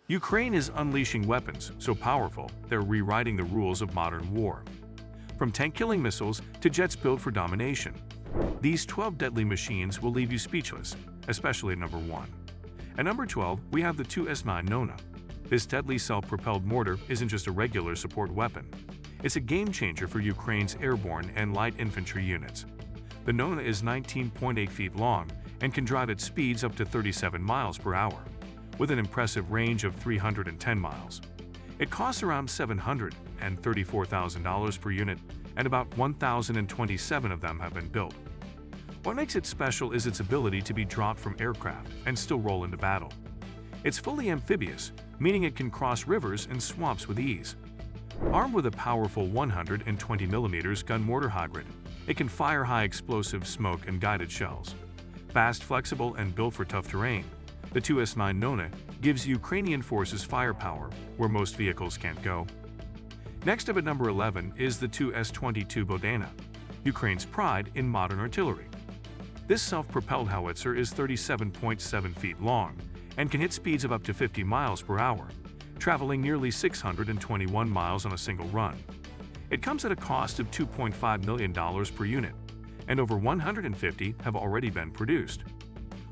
Ukraine is unleashing weapons so powerful they're rewriting the rules of modern war. From tank-killing missiles to jets built for domination, these 12 deadly machines will leave you speechless, especially at number 1. At number 12, we have the 2S9 Nona. This deadly self-propelled mortar isn't just a regular support weapon. It's a game-changer for Ukraine's airborne and light infantry units. The Nona is 19.8 feet long and can drive at speeds up to 37 miles per hour, with an impressive range of 310 miles. It costs around $734,000 per unit, and about 1,027 of them have been built. What makes it special is its ability to be dropped from aircraft and still roll into battle. It's fully amphibious, meaning it can cross rivers and swamps with ease. Armed with a powerful 120mm gun mortar hybrid, it can fire high-explosive smoke and guided shells. Fast, flexible, and built for tough terrain, the 2S9 Nona gives Ukrainian forces firepower where most vehicles can't go. Next up at number 11 is the 2S22 Bodana, Ukraine's pride in modern artillery. This self-propelled howitzer is 37.7 feet long and can hit speeds of up to 50 miles per hour, traveling nearly 621 miles on a single run. It comes at a cost of $2.5 million per unit, and over 150 have already been produced.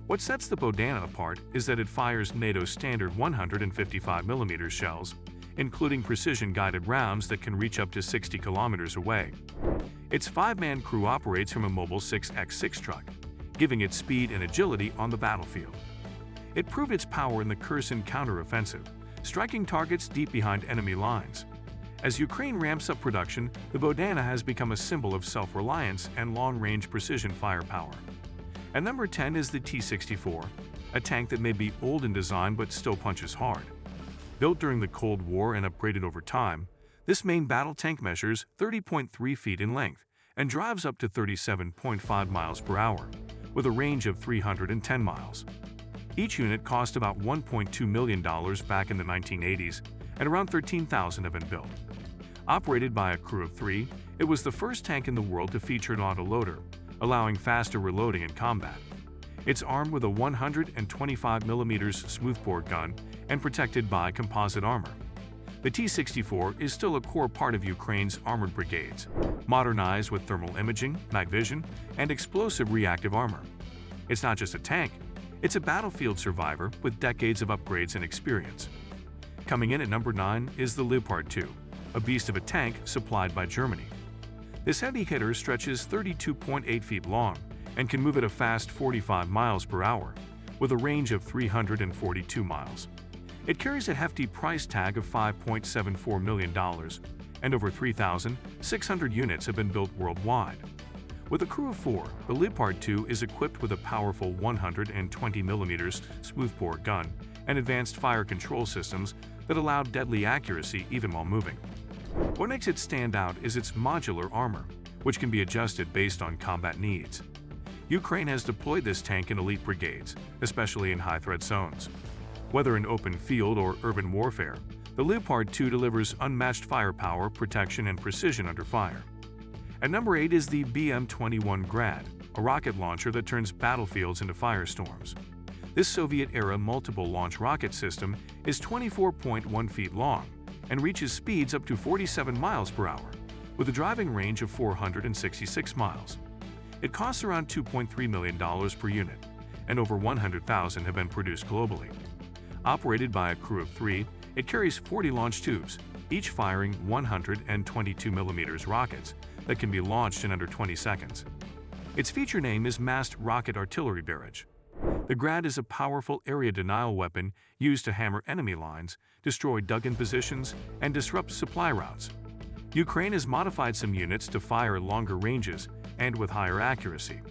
What sets the Bodana apart is that it fires NATO's standard 155mm shells, including precision-guided rounds that can reach up to 60 kilometers away. Its 5-man crew operates from a mobile 6x6 truck, giving it speed and agility on the battlefield. It proved its power in the Kherson counteroffensive, striking targets deep behind enemy lines. As Ukraine ramps up production, the Bodana has become a symbol of self-reliance and long-range precision firepower. At number 10 is the T-64, a tank that may be old in design but still punches hard. Built during the Cold War and upgraded over time, this main battle tank measures 30.3 feet in length and drives up to 37.5 miles per hour, with a range of 310 miles. Each unit cost about $1.2 million back in the 1980s, and around 13,000 have been built. Operated by a crew of 3, it was the first tank in the world to feature an autoloader, allowing faster reloading in combat. It's armed with a 125mm smoothbore gun and protected by composite armor. The T-64 is still a core part of Ukraine's armored brigades, modernized with thermal imaging, night vision, and explosive reactive armor. It's not just a tank, it's a battlefield survivor with decades of upgrades and experience. Coming in at number 9 is the Leopard 2, a beast of a tank supplied by Germany. This heavy hitter stretches 32.8 feet long and can move at a fast 45 miles per hour, with a range of 342 miles. It carries a hefty price tag of $5.74 million, and over 3,600 units have been built worldwide. With a crew of 4, the Leopard 2 is equipped with a powerful 120mm smoothbore gun and advanced fire control systems that allow deadly accuracy even while moving. What makes it stand out is its modular armor, which can be adjusted based on combat needs. Ukraine has deployed this tank in elite brigades, especially in high-threat zones. Whether in open field or urban warfare, the Leopard 2 delivers unmatched firepower, protection, and precision under fire. At number 8 is the BM-21 Grad, a rocket launcher that turns battlefields into firestorms. This Soviet-era multiple-launch rocket system is 24.1 feet long and reaches speeds up to 47 miles per hour, with a driving range of 466 miles. It costs around $2.3 million per unit, and over 100,000 have been produced globally. Operated by a crew of 3, it carries 40 launch tubes, each firing 122mm rockets that can be launched in under 20 seconds. Its feature name is Massed Rocket Artillery Barrage. The Grad is a powerful area denial weapon used to hammer enemy lines, destroy dug-in positions, and disrupt supply routes. Ukraine has modified some units to fire longer ranges and with higher accuracy.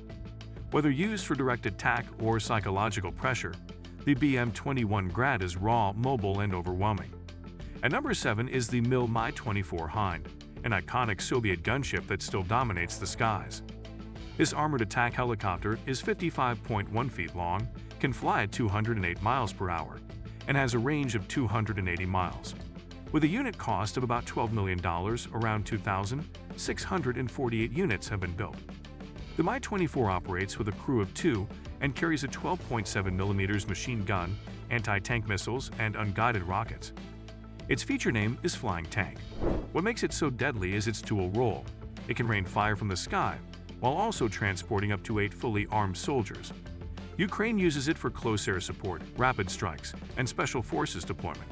Whether used for direct attack or psychological pressure, the BM-21 Grad is raw, mobile, and overwhelming. At number 7 is the Mi-24 Hind, an iconic Soviet gunship that still dominates the skies. This armored attack helicopter is 55.1 feet long, can fly at 208 miles per hour, and has a range of 280 miles. With a unit cost of about $12 million, around 2,648 units have been built. The Mi-24 operates with a crew of 2 and carries a 12.7mm machine gun anti-tank missiles, and unguided rockets. Its feature name is Flying Tank. What makes it so deadly is its dual role. It can rain fire from the sky, while also transporting up to 8 fully armed soldiers. Ukraine uses it for close air support, rapid strikes, and special forces deployment.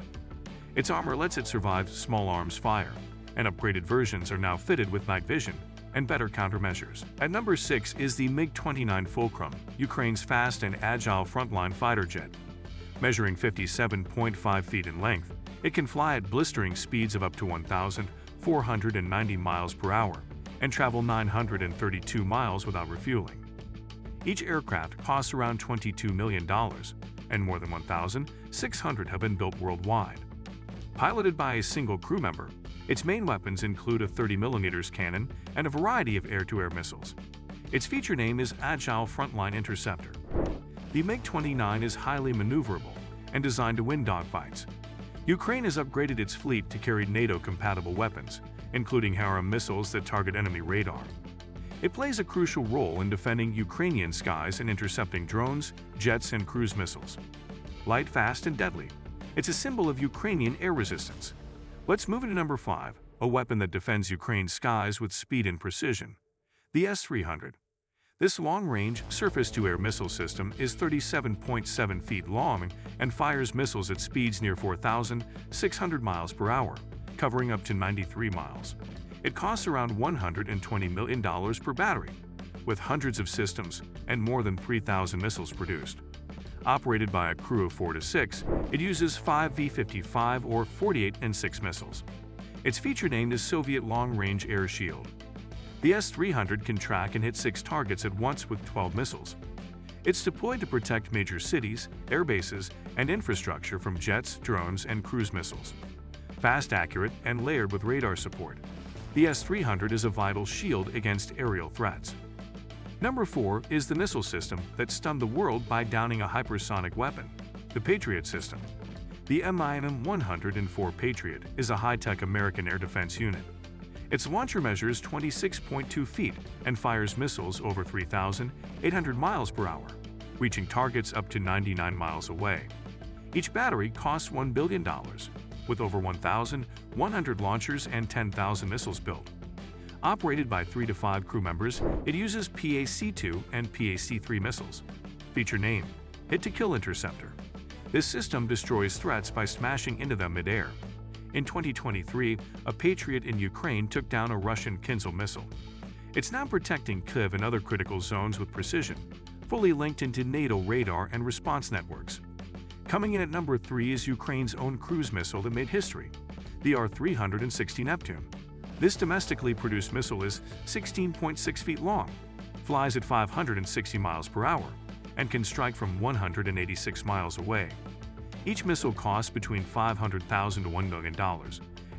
Its armor lets it survive small arms fire, and upgraded versions are now fitted with night vision and better countermeasures. At number 6 is the MiG-29 Fulcrum, Ukraine's fast and agile frontline fighter jet. Measuring 57.5 feet in length, it can fly at blistering speeds of up to 1,490 miles per hour and travel 932 miles without refueling. Each aircraft costs around $22 million, and more than 1,600 have been built worldwide. Piloted by a single crew member, its main weapons include a 30mm cannon and a variety of air-to-air missiles. Its feature name is Agile Frontline Interceptor. The MiG-29 is highly maneuverable and designed to win dogfights. Ukraine has upgraded its fleet to carry NATO-compatible weapons, including Harem missiles that target enemy radar. It plays a crucial role in defending Ukrainian skies and intercepting drones, jets, and cruise missiles. Light, fast, and deadly, it's a symbol of Ukrainian air resistance. Let's move into number 5, a weapon that defends Ukraine's skies with speed and precision. The S-300. This long-range surface-to-air missile system is 37.7 feet long and fires missiles at speeds near 4,600 miles per hour, covering up to 93 miles. It costs around $120 million per battery, with hundreds of systems and more than 3,000 missiles produced. Operated by a crew of 4 to 6, it uses 5 V-55 or 48-6 missiles. Its feature name is Soviet Long-Range Air Shield. The S-300 can track and hit 6 targets at once with 12 missiles. It's deployed to protect major cities, air bases, and infrastructure from jets, drones, and cruise missiles. Fast, accurate, and layered with radar support, the S-300 is a vital shield against aerial threats. Number 4 is the missile system that stunned the world by downing a hypersonic weapon, the Patriot system. The Mi-104 Patriot is a high-tech American air defense unit. Its launcher measures 26.2 feet and fires missiles over 3,800 miles per hour, reaching targets up to 99 miles away. Each battery costs $1 billion, with over 1,100 launchers and 10,000 missiles built. Operated by 3 to 5 crew members, it uses PAC-2 and PAC-3 missiles. Feature name: Hit-to-Kill Interceptor. This system destroys threats by smashing into them mid-air. In 2023, a Patriot in Ukraine took down a Russian Kinzhal missile. It's now protecting Kyiv and other critical zones with precision, fully linked into NATO radar and response networks. Coming in at number 3 is Ukraine's own cruise missile that made history, the R-360 Neptune. This domestically produced missile is 16.6 feet long, flies at 560 miles per hour, and can strike from 186 miles away. Each missile costs between $500,000 to $1 million,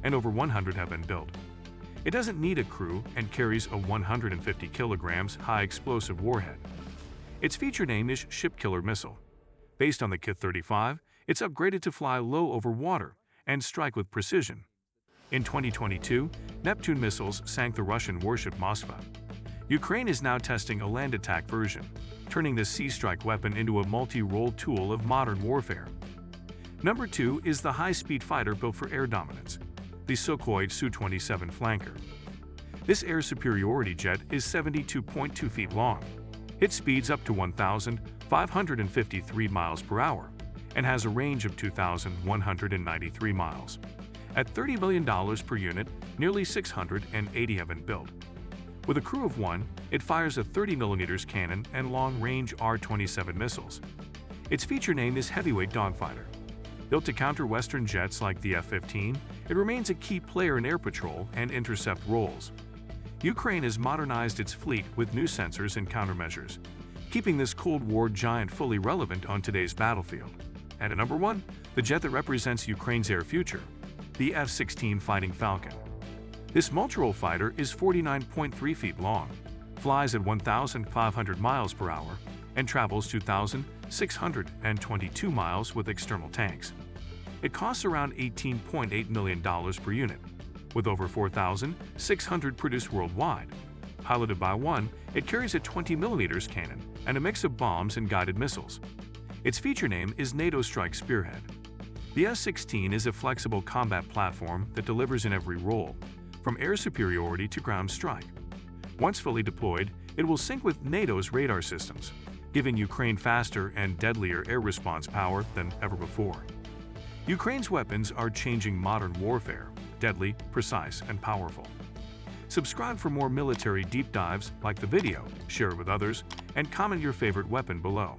and over 100 have been built. It doesn't need a crew and carries a 150 kilograms high-explosive warhead. Its feature name is Ship Killer Missile. Based on the Kit-35, it's upgraded to fly low over water and strike with precision. In 2022, Neptune missiles sank the Russian warship Moskva. Ukraine is now testing a land attack version, turning this sea strike weapon into a multi-role tool of modern warfare. Number 2 is the high-speed fighter built for air dominance, the Sukhoi Su-27 Flanker. This air superiority jet is 72.2 feet long. It speeds up to 1,553 miles per hour and has a range of 2,193 miles. At $30 million per unit, nearly 680 have been built. With a crew of 1, it fires a 30mm cannon and long-range R-27 missiles. Its feature name is Heavyweight Dogfighter. Built to counter Western jets like the F-15, it remains a key player in air patrol and intercept roles. Ukraine has modernized its fleet with new sensors and countermeasures, keeping this Cold War giant fully relevant on today's battlefield. And at number 1, the jet that represents Ukraine's air future, the F-16 Fighting Falcon. This multirole fighter is 49.3 feet long, flies at 1,500 miles per hour, and travels 2,622 miles with external tanks. It costs around $18.8 million per unit, with over 4,600 produced worldwide. Piloted by 1, it carries a 20mm cannon and a mix of bombs and guided missiles. Its feature name is NATO Strike Spearhead. The S-16 is a flexible combat platform that delivers in every role, from air superiority to ground strike. Once fully deployed, it will sync with NATO's radar systems, giving Ukraine faster and deadlier air response power than ever before. Ukraine's weapons are changing modern warfare, deadly, precise, and powerful. Subscribe for more military deep dives, like the video, share it with others, and comment your favorite weapon below.